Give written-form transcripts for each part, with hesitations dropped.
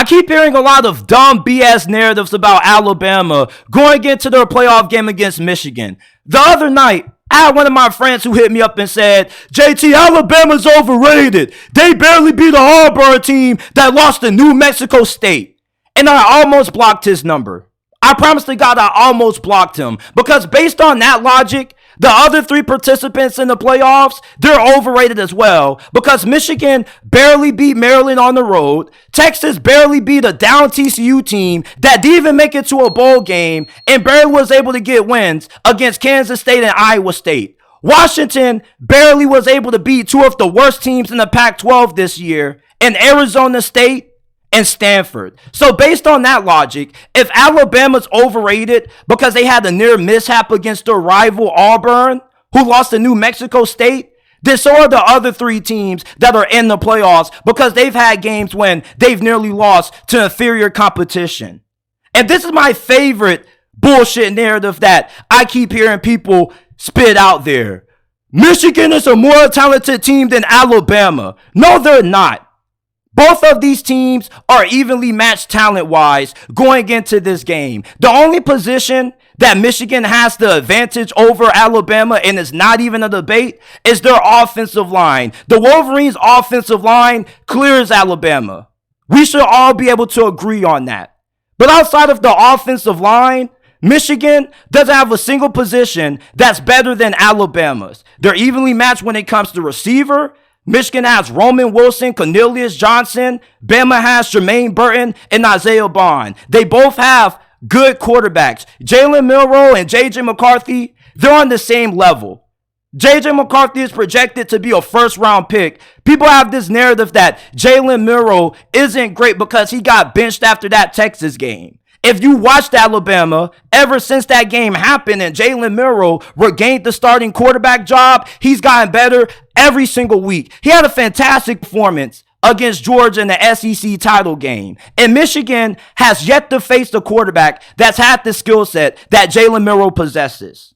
I keep hearing a lot of dumb BS narratives about Alabama going into their playoff game against Michigan. The other night, I had one of my friends who hit me up and said, JT, Alabama's overrated. They barely beat a Auburn team that lost to New Mexico State. And I almost blocked his number. I promise to God I almost blocked him. Because based on that logic, the other three participants in the playoffs, they're overrated as well. Because Michigan barely beat Maryland on the road. Texas barely beat a down TCU team that didn't even make it to a bowl game and barely was able to get wins against Kansas State and Iowa State. Washington barely was able to beat two of the worst teams in the Pac-12 this year, and Arizona State and Stanford. So based on that logic, if Alabama's overrated because they had a near mishap against their rival Auburn, who lost to New Mexico State, then so are the other three teams that are in the playoffs because they've had games when they've nearly lost to inferior competition. And this is my favorite bullshit narrative that I keep hearing people spit out there. Michigan is a more talented team than Alabama. No, they're not. Both of these teams are evenly matched talent-wise going into this game. The only position that Michigan has the advantage over Alabama, and it's not even a debate, is their offensive line. The Wolverines' offensive line clears Alabama. We should all be able to agree on that. But outside of the offensive line, Michigan doesn't have a single position that's better than Alabama's. They're evenly matched when it comes to receiver. Michigan has Roman Wilson, Cornelius Johnson. Bama has Jermaine Burton and Isaiah Bond. They both have good quarterbacks. Jalen Milroe and J.J. McCarthy, they're on the same level. J.J. McCarthy is projected to be a first-round pick. People have this narrative that Jalen Milroe isn't great because he got benched after that Texas game. If you watched Alabama, ever since that game happened and Jalen Milroe regained the starting quarterback job, he's gotten better every single week. He had a fantastic performance against Georgia in the SEC title game. And Michigan has yet to face the quarterback that's had the skill set that Jalen Milroe possesses.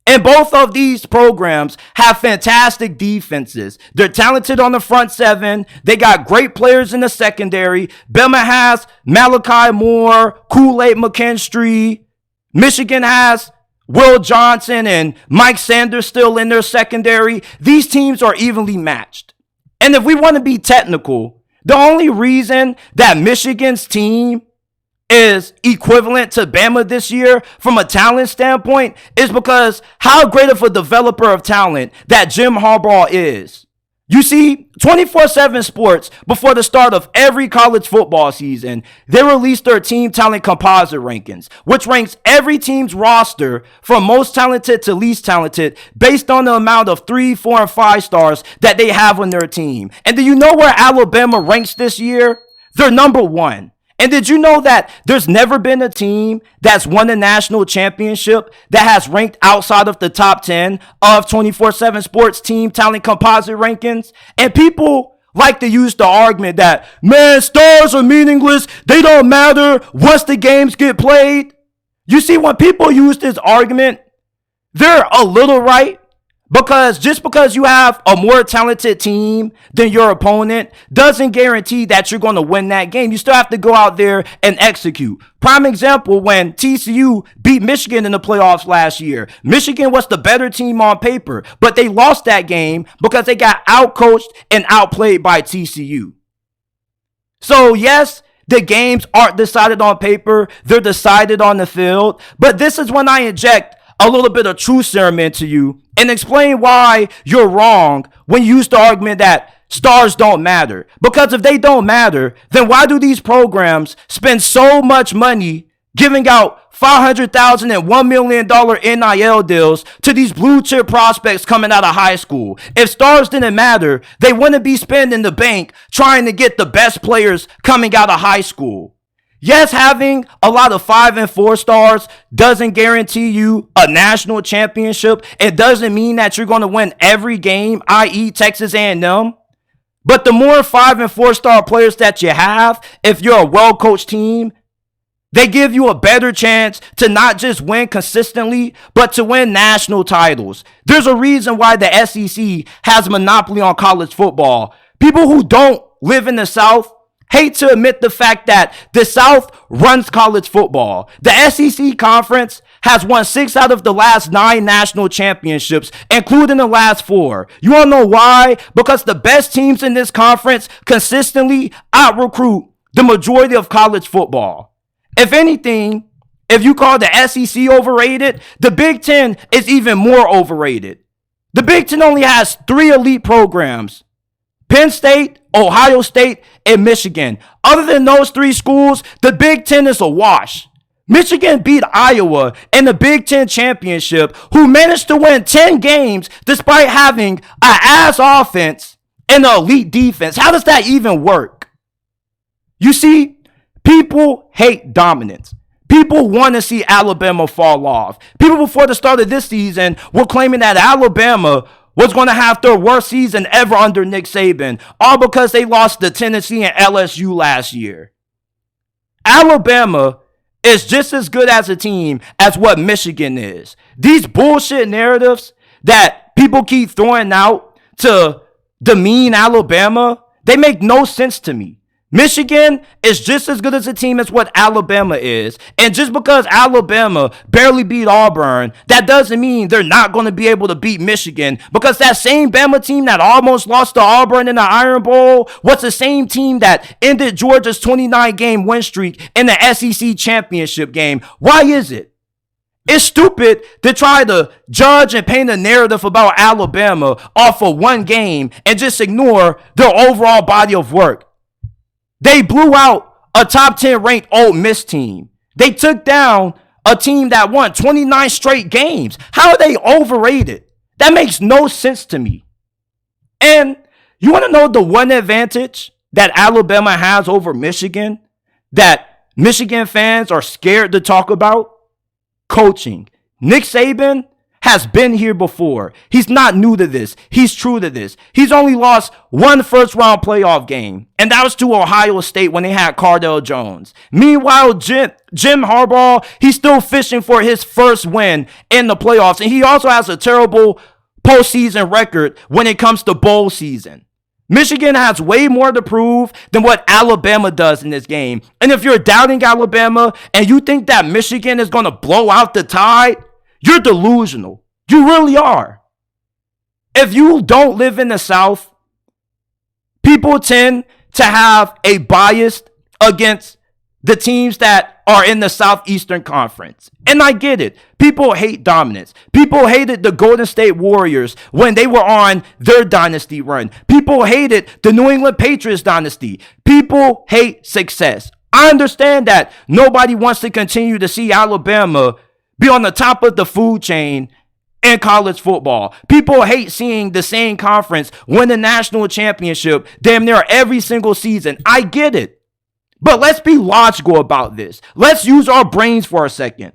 And both of these programs have fantastic defenses. They're talented on the front seven. They got great players in the secondary. Bama has Malachi Moore, Kool-Aid McKinstry. Michigan has Will Johnson and Mike Sanders still in their secondary. These teams are evenly matched. And if we want to be technical, the only reason that Michigan's team is equivalent to Bama this year from a talent standpoint is because how great of a developer of talent that Jim Harbaugh is. You see, 24/7 Sports, before the start of every college football season, they released their team talent composite rankings, which ranks every team's roster from most talented to least talented based on the amount of 3, 4, and 5 stars that they have on their team. And do you know where Alabama ranks this year? They're number 1. And did you know that there's never been a team that's won a national championship that has ranked outside of the top 10 of 24/7 Sports team talent composite rankings? And people like to use the argument that, man, stars are meaningless. They don't matter once the games get played. You see, when people use this argument, they're a little right. Because just because you have a more talented team than your opponent doesn't guarantee that you're going to win that game. You still have to go out there and execute. Prime example, when TCU beat Michigan in the playoffs last year. Michigan was the better team on paper, but they lost that game because they got outcoached and outplayed by TCU. So yes, the games aren't decided on paper. They're decided on the field. But this is when I inject a little bit of truth serum into you and explain why you're wrong when you use the argument that stars don't matter. Because if they don't matter, then why do these programs spend so much money giving out $500,000 and $1 million NIL deals to these blue chip prospects coming out of high school? If stars didn't matter, they wouldn't be spending the bank trying to get the best players coming out of high school. Yes, having a lot of 5 and 4 stars doesn't guarantee you a national championship. It doesn't mean that you're going to win every game, i.e. Texas A&M. But the more 5 and 4 star players that you have, if you're a well-coached team, they give you a better chance to not just win consistently, but to win national titles. There's a reason why the SEC has a monopoly on college football. People who don't live in the South hate to admit the fact that the South runs college football. The SEC conference has won 6 out of the last 9 national championships, including the last 4. You all know why? Because the best teams in this conference consistently out-recruit the majority of college football. If anything, if you call the SEC overrated, the Big Ten is even more overrated. The Big Ten only has 3 elite programs: Penn State, Ohio State, and Michigan. Other than those 3 schools, the Big Ten is a wash. Michigan beat Iowa in the Big Ten championship, who managed to win 10 games despite having an ass offense and an elite defense. How does that even work? You see, people hate dominance. People want to see Alabama fall off. People before the start of this season were claiming that Alabama was going to have their worst season ever under Nick Saban, all because they lost to Tennessee and LSU last year. Alabama is just as good as a team as what Michigan is. These bullshit narratives that people keep throwing out to demean Alabama, they make no sense to me. Michigan is just as good as a team as what Alabama is. And just because Alabama barely beat Auburn, that doesn't mean they're not going to be able to beat Michigan. Because that same Bama team that almost lost to Auburn in the Iron Bowl was the same team that ended Georgia's 29-game win streak in the SEC championship game. Why is it? It's stupid to try to judge and paint a narrative about Alabama off of one game and just ignore their overall body of work. They blew out a top 10 ranked Ole Miss team. They took down a team that won 29 straight games. How are they overrated? That makes no sense to me. And you want to know the one advantage that Alabama has over Michigan that Michigan fans are scared to talk about? Coaching. Nick Saban has been here before. He's not new to this. He's true to this. He's only lost 1 first-round playoff game, and that was to Ohio State when they had Cardale Jones. Meanwhile, Jim Harbaugh, he's still fishing for his first win in the playoffs, and he also has a terrible postseason record when it comes to bowl season. Michigan has way more to prove than what Alabama does in this game. And if you're doubting Alabama and you think that Michigan is going to blow out the Tide, you're delusional. You really are. If you don't live in the South, people tend to have a bias against the teams that are in the Southeastern Conference. And I get it. People hate dominance. People hated the Golden State Warriors when they were on their dynasty run. People hated the New England Patriots dynasty. People hate success. I understand that nobody wants to continue to see Alabama be on the top of the food chain in college football. People hate seeing the same conference win the national championship damn near every single season. I get it. But let's be logical about this. Let's use our brains for a second.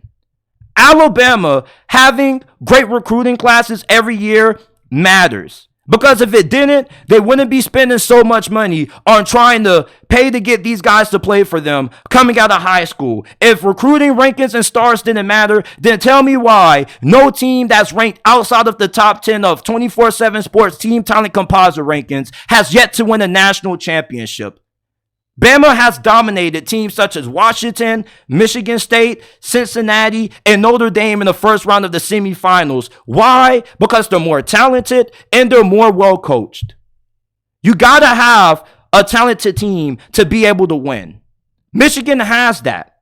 Alabama having great recruiting classes every year matters. Because if it didn't, they wouldn't be spending so much money on trying to pay to get these guys to play for them coming out of high school. If recruiting rankings and stars didn't matter, then tell me why no team that's ranked outside of the top 10 of 24/7 Sports Team Talent Composite rankings has yet to win a national championship. Bama has dominated teams such as Washington, Michigan State, Cincinnati, and Notre Dame in the first round of the semifinals. Why? Because they're more talented and they're more well coached. You gotta have a talented team to be able to win. Michigan has that.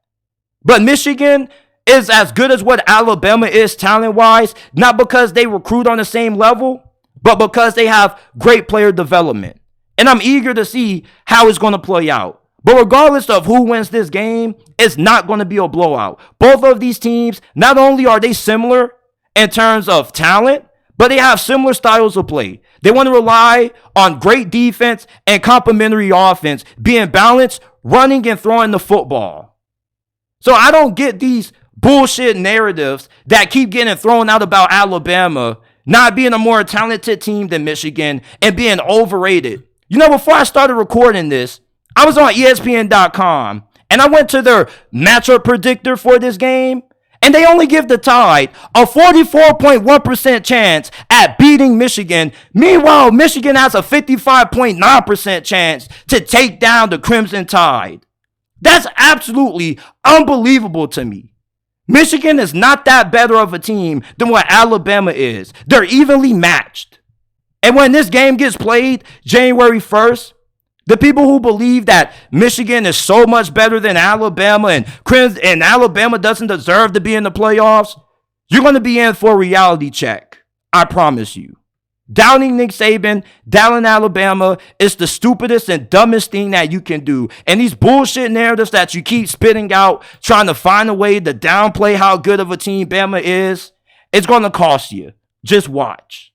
But Michigan is as good as what Alabama is talent-wise, not because they recruit on the same level, but because they have great player development. And I'm eager to see how it's going to play out. But regardless of who wins this game, it's not going to be a blowout. Both of these teams, not only are they similar in terms of talent, but they have similar styles of play. They want to rely on great defense and complementary offense, being balanced, running and throwing the football. So I don't get these bullshit narratives that keep getting thrown out about Alabama not being a more talented team than Michigan and being overrated. You know, before I started recording this, I was on ESPN.com and I went to their matchup predictor for this game. And they only give the Tide a 44.1% chance at beating Michigan. Meanwhile, Michigan has a 55.9% chance to take down the Crimson Tide. That's absolutely unbelievable to me. Michigan is not that better of a team than what Alabama is. They're evenly matched. And when this game gets played January 1st, the people who believe that Michigan is so much better than Alabama and Alabama doesn't deserve to be in the playoffs, you're going to be in for a reality check. I promise you. Doubting Nick Saban, doubting Alabama is the stupidest and dumbest thing that you can do. And these bullshit narratives that you keep spitting out, trying to find a way to downplay how good of a team Bama is, it's going to cost you. Just watch.